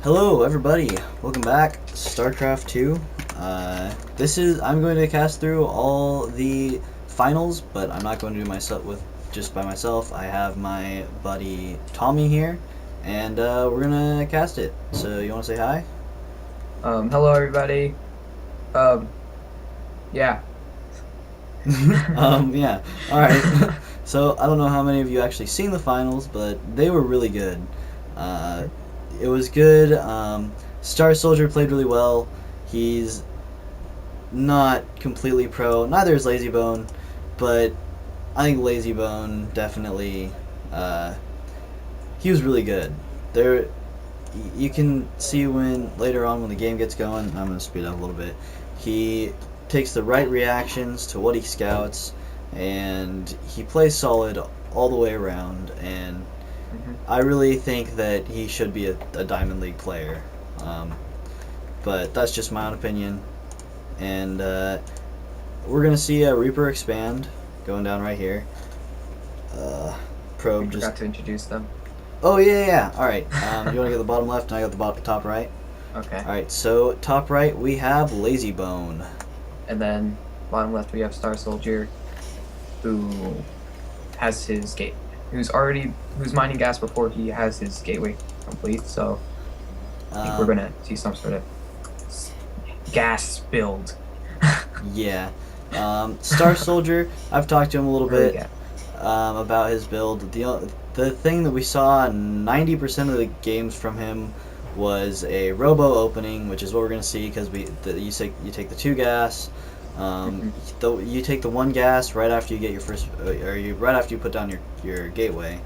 Hello, everybody. Welcome back. Starcraft 2. I'm going to cast through all the finals, but I'm not going to do myself with just by myself. I have my buddy Tommy here, and we're gonna cast it. So you want to say hi? Hello everybody. Um, yeah. Yeah. All right. So I don't know how many of you actually seen the finals, but they were really good. Uh, it was good. Star Soldier played really well. He's not completely pro. Neither is Lazybone, but I think Lazybone definitely. Uh, he was really good. There, you can see when later on when the game gets going. I'm gonna speed up a little bit. He takes the right reactions to what he scouts, and he plays solid all the way around. And hmm I really think that he should be a Diamond League player. Um, but that's just my own opinion. And we're gonna see a Reaper expand going down right here. Uh, We probe just. forgot to introduce them. Oh yeah, yeah, yeah. All right. You want to get the bottom left, and I got the top right. Okay. All right. So top right we have Lazy Bone. And then bottom left we have Star Soldier, who has his gate, who's mining gas before he has his gateway complete. So I think we're Um, gonna see some sort of s- gas build. yeah. Star Soldier. I've talked to him a little Early bit gas. about his build. The thing that we saw 90% of the games from him was a robo opening, which is what we're gonna see because you take the two gas. hmm You take the one gas right after you get your first, right after you put down your gateway.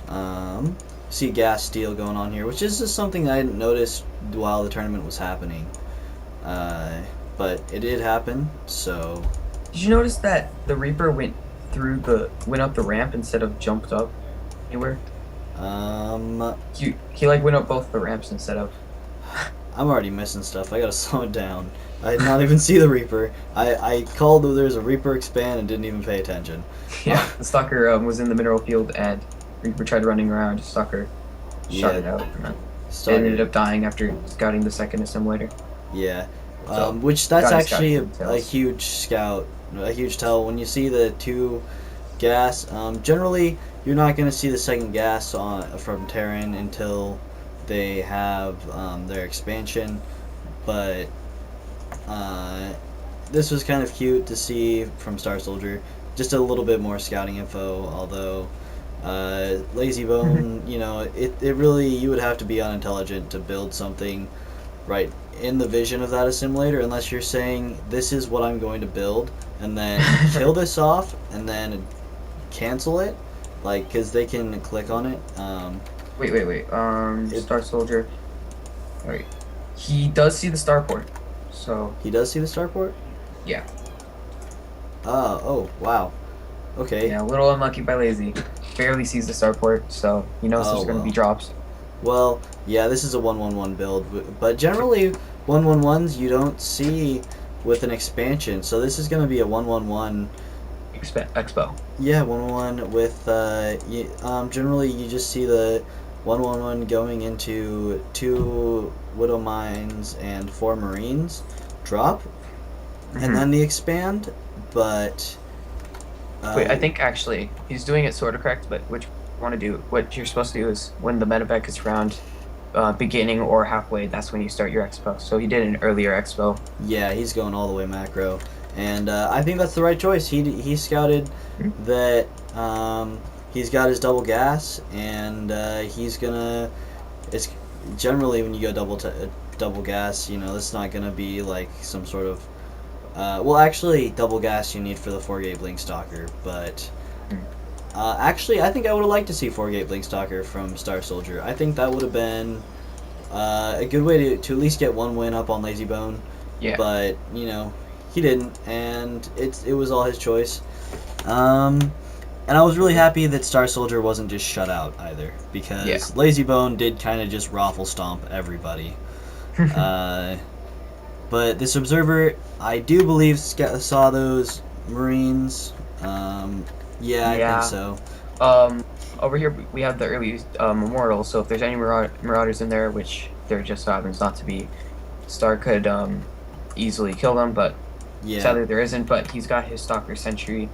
Um, See gas steal going on here, which is just something I didn't notice while the tournament was happening. Uh, but it did happen, so Did you notice that the Reaper went up the ramp instead of jumped up anywhere? um, He like went up both the ramps instead of. I'm already missing stuff. I gotta slow it down. I did not even see the Reaper. I called that there's a Reaper expand and didn't even pay attention. Yeah, the stalker was in the mineral field and Reaper tried running around. Stalker shot Yeah, it out, and then it ended Stalker. up dying after scouting the second assimilator. Yeah, So which he that's got his scouting actually a details. huge scout, a huge tell. When you see the two gas, generally you're not going to see the second gas from Terran until they have their expansion. But uh, this was kind of cute to see from Star Soldier. Just a little bit more scouting info, although Lazy Bone, it really you would have to be unintelligent to build something right in the vision of that assimilator unless you're saying this is what I'm going to build and then kill this off and then cancel it, like because they can click on it. Wait. It Star Soldier. All right, he does see the starport. So He does see the starport. yeah, Oh wow. Okay. yeah, a little unlucky by Lazy. Barely sees the starport, so he knows Oh there's going to be well. drops. Well, yeah, this is a 1-1-1 build, but generally 1-1-1s you don't see with an expansion. So this is going to be a 1-1-1. Expo. Yeah, 1-1 with generally you just see the 1-1-1 going into two Widow Mines and four Marines drop, and hmm then the expand. But Wait, I uh, think actually he's doing it sort of correct, but what you're supposed to do is when the medevac is around, beginning or halfway, that's when you start your expo. So he did an earlier expo. yeah, he's going all the way macro, and I think that's the right choice. He scouted Hmm? that he's got his double gas, and he's gonna. It's generally when you go double gas, it's not gonna be like some sort of. Well, actually, double gas you need for the 4-gate blink stalker, but Mhm. actually, I think I would have liked to see 4-gate blink stalker from Star Soldier. I think that would have been a good way to at least get one win up on Lazy Bone, Yeah. but he didn't, and it was all his choice. Um, and I was really happy that Star Soldier wasn't just shut out either, Yeah. because Lazy Bone did kind of just raffle stomp everybody. Uh, but this observer, I do believe, saw those Marines. Yeah, I think Yeah. so. Over here we have the early memorial. So if there's any marauders in there, which there just so happens not to be. Star could easily kill them, but Yeah, sadly there isn't. But he's got his Stalker Sentry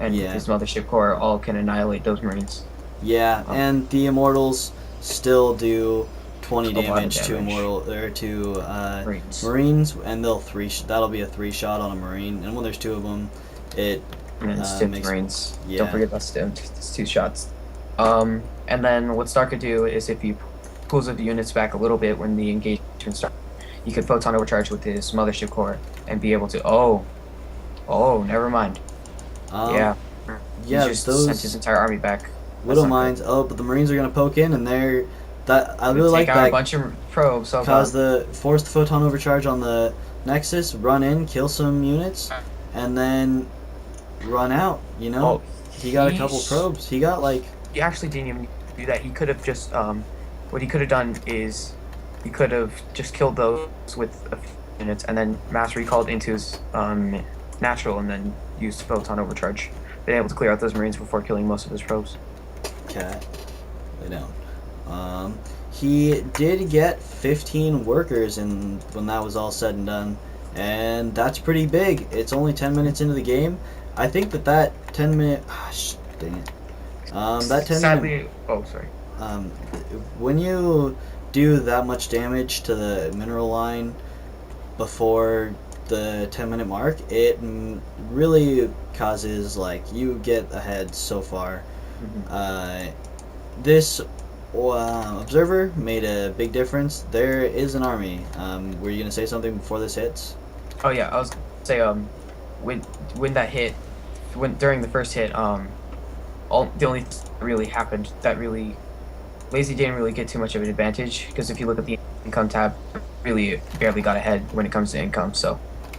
and yeah, his Mothership Core all can annihilate those Marines. yeah. Um, And the Immortals still do 20 a lot of damage to damage. to Marines. Marines, and they'll that'll be a 3 shot on a Marine. And when there's 2 of them, it And then stimmed makes Marines. Don't yeah, forget that stimmed. It's 2 shots. And then what Star could do is if he pulls the units back a little bit when the engagement starts, he could photon overcharge with his Mothership Core and be able to. Oh, never mind. um, Yeah, he yeah. just sent his Those entire army back. That's little not good. mines. Oh, but the Marines are gonna poke in, and they're that I Gonna really take like out a that. bunch of probes. Oh Cause god. the force the photon overcharge on the Nexus, run in, kill some units, and then run out. Oh, He got a couple he's probes. He got like he actually didn't even do that. He could have just what he could have done is he could have just killed those with a few units and then mass recalled into his natural and then used photon overcharge. Been able to clear out those marines before killing most of his probes. cat. Lay down. Um, he did get 15 workers in when that was all said and done, and that's pretty big. It's only 10 minutes into the game. I think that 10-minute. Dang it. That 10-minute. Sadly, oh sorry. Um, when you do that much damage to the mineral line before the 10-minute mark, it really causes like you get ahead so far. Mm-hmm. This observer made a big difference. There is an army. Were you gonna say something before this hits? Oh yeah, I was gonna say when when that hit when during the first hit all the only thing that really happened that really Lazy didn't really get too much of an advantage because if you look at the income tab, really barely got ahead when it comes to income. So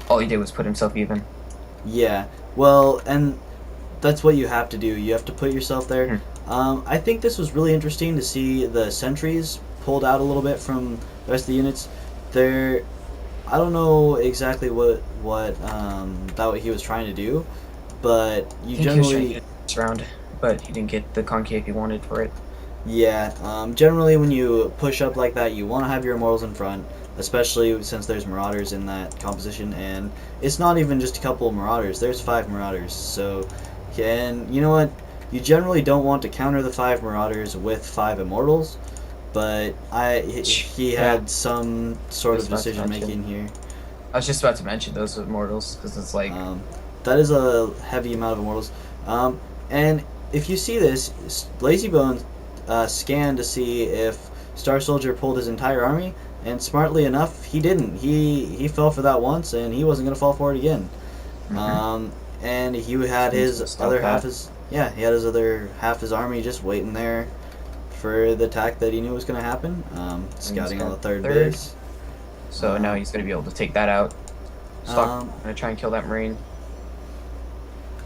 all he did was put himself even. Yeah. Well, and that's what you have to do. You have to put yourself there. Hmm. I think this was really interesting to see the sentries pulled out a little bit from the rest of the units. They're I don't know exactly what he was trying to do, but I you think he was trying to generally get this round, but he didn't get the concave he wanted for it. yeah. Generally when you push up like that, you want to have your immortals in front, especially since there's marauders in that composition, and it's not even just a couple of marauders. There's 5 marauders, so and you know what? You generally don't want to counter the 5 marauders with 5 immortals, but he Yeah, had some I sort was of about to decision mention. making here. I was just about to mention those immortals because it's like Um, that is a heavy amount of immortals. And if you see this, Lazybones scanned to see if Star Soldier pulled his entire army, and smartly enough, he didn't. He fell for that once, and he wasn't gonna fall for it again. mm-hmm. Um, and he had So he's his gonna stop other half that. his yeah he had his other half his army just waiting there for the attack that he knew was gonna happen. And he's Scouting on got the third third, base. so now Um, he's gonna be able to take that out. Stock um, gonna try and kill that marine.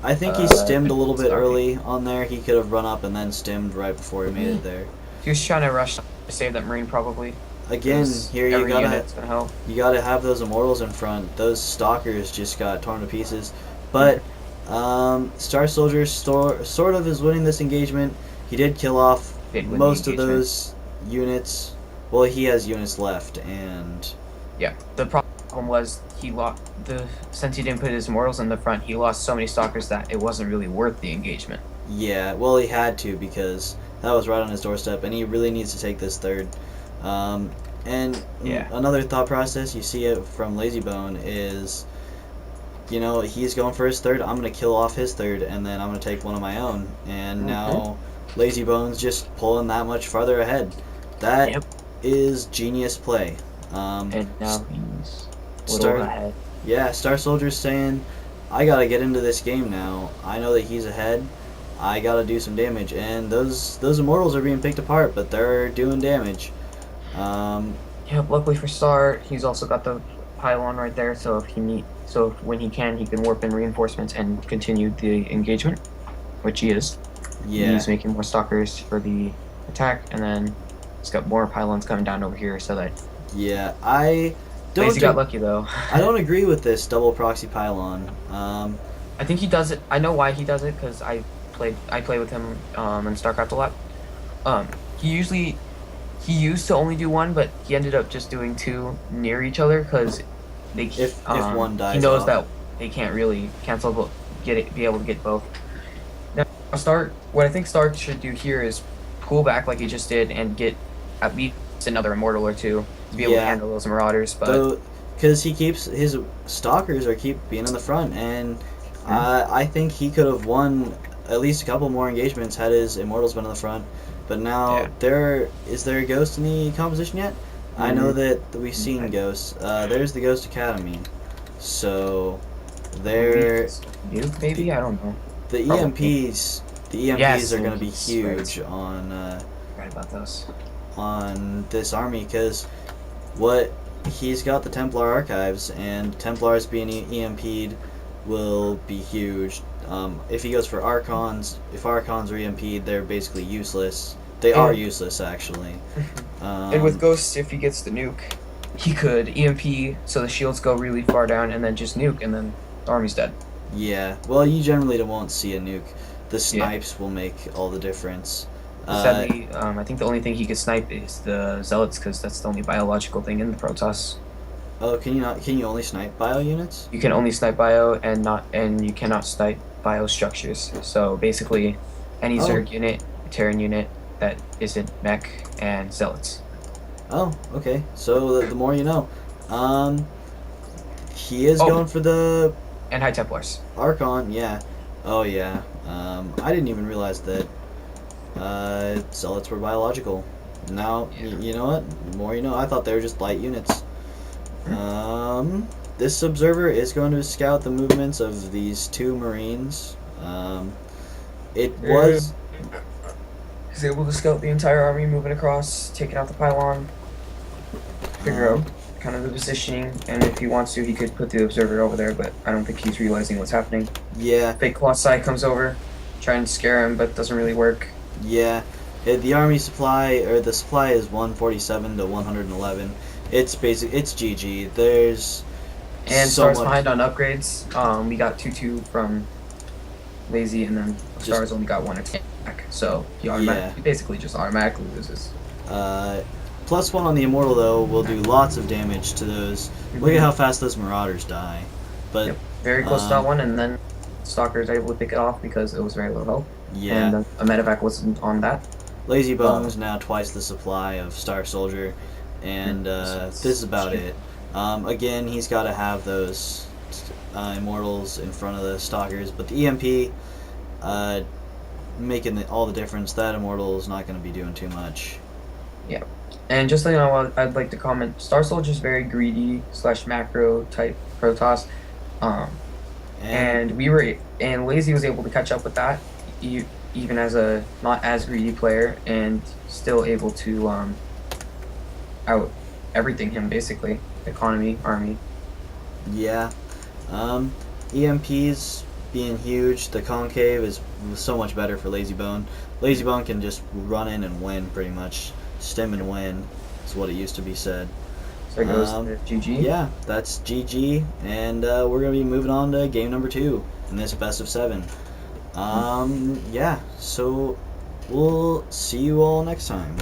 I think he stimmed a Good little bit Stalker. early on there. He could have run up and then stimmed right before he made it there. He was trying to rush to save that marine probably, Again, because here every unit's gonna help. you gotta have those immortals in front. Those stalkers just got torn to pieces. But Mhm. Star Soldier sort of is winning this engagement. He did kill off Did win the most of engagement. those units. Well, he has units left, and Yeah, the problem was he lost since he didn't put his immortals in the front. He lost so many stalkers that it wasn't really worth the engagement. yeah, well, he had to because that was right on his doorstep, and he really needs to take this third. Um, and Yeah. another thought process you see it from Lazybone is, he's going for his third. I'm gonna kill off his third, and then I'm gonna take one of my own. And Mm-hmm. now Lazybone's just pulling that much farther ahead. That Yep. is genius play. And now he's a little Star, ahead. yeah, Star Soldier's saying, I gotta get into this game now. I know that he's ahead. I gotta do some damage, and those immortals are being picked apart, but they're doing damage. Um, Yep. Luckily for Star, he's also got the pylon right there. So when he can warp in reinforcements and continue the engagement, which he is. yeah, He's making more stalkers for the attack, and then he's got more pylons coming down over here. So that yeah. I don't Lazy got lucky though. I don't agree with this double proxy pylon. I think he does it. I know why he does it because I play with him in Starcraft a lot. He usually he used to only do one, but he ended up just doing two near each other because they If one he dies knows off. that they can't really cancel be able to get both. Now, what I think Stark should do here is pull back like he just did and get at least another immortal or two to be able to Yeah, handle those marauders. But though, because he keeps his stalkers are keep being in the front, and hmm, I think he could have won at least a couple more engagements had his immortals been in the front. But now yeah, there a ghost in the composition yet? I know mm, that we've seen I ghosts. There's the Ghost Academy, so believe there it's Nuke, the maybe I don't know. the Probably. EMPs the EMPs Yes, are going to be Yankees, right. huge Right about those. on this army because what he's got the Templar archives, and Templars being EMP'd will be huge. If he goes for Archons, if Archons are EMP'd, they're basically useless. They are And useless, actually. and with Um, Ghost, if he gets the nuke, he could EMP so the shields go really far down and then just nuke and then the army's dead. yeah, well, you generally won't see a nuke. The Yeah. snipes will make all the difference. Uh, Sadly, I think the only thing he could snipe is the zealots because that's the only biological thing in the Protoss. oh, can you not? Can you only snipe bio units? You can only snipe bio and you cannot snipe bio structures. So basically, any Oh, Zerg unit, Terran unit that isn't mech and zealots. oh, okay. So the more you know. Um, he is Oh, going for the and High Templars. Archon, yeah. Oh, yeah. I didn't even realize that zealots were biological. Now, Yeah. you know what? The more you know. I thought they were just light units. This observer is going to scout the movements of these two Marines. It Yeah. was. He's able to scout the entire army moving across, taking out the pylon, figure Um, out kind of the positioning, and if he wants to, he could put the observer over there, but I don't think he's realizing what's happening. yeah, Fake Colossi comes over, trying to scare him, but doesn't really work. yeah. The army supply, or the supply is 147 to 111. It's basic. It's GG. There's And so Stars much. behind on upgrades. We got 2-2 from Lazy, and then Just, Stars only got one attack, so yeah. he basically just automatically loses. Uh, +1 on the Immortal, though, will do lots of damage to those. Look at Mm-hmm. how fast those Marauders die. But, Yep, very close to that one, and then Stalker is able to pick it off because it was very low health, and yeah. a medevac wasn't on that. Lazy Uh, Bones now twice the supply of Star Soldier, and so this it's is about shit. it. Again, he's got to have those Immortals in front of the Stalkers, but the EMP uh, making all the difference. That Immortal is not going to be doing too much. Yeah. And just so you know, I'd like to comment, Star Soldier is very greedy slash macro type Protoss. Um, And and Lazy was able to catch up with that, even as a not as greedy player, and still able to out everything him basically. Economy, army. yeah, um, EMPs being huge. The concave is so much better for Lazy Bone. Lazy Bone can just run in and win pretty much. Stem and win is what it used to be said. So it goes to GG. Yeah, that's GG, and we're gonna be moving on to game number 2 in this best of 7. Yeah, so we'll see you all next time.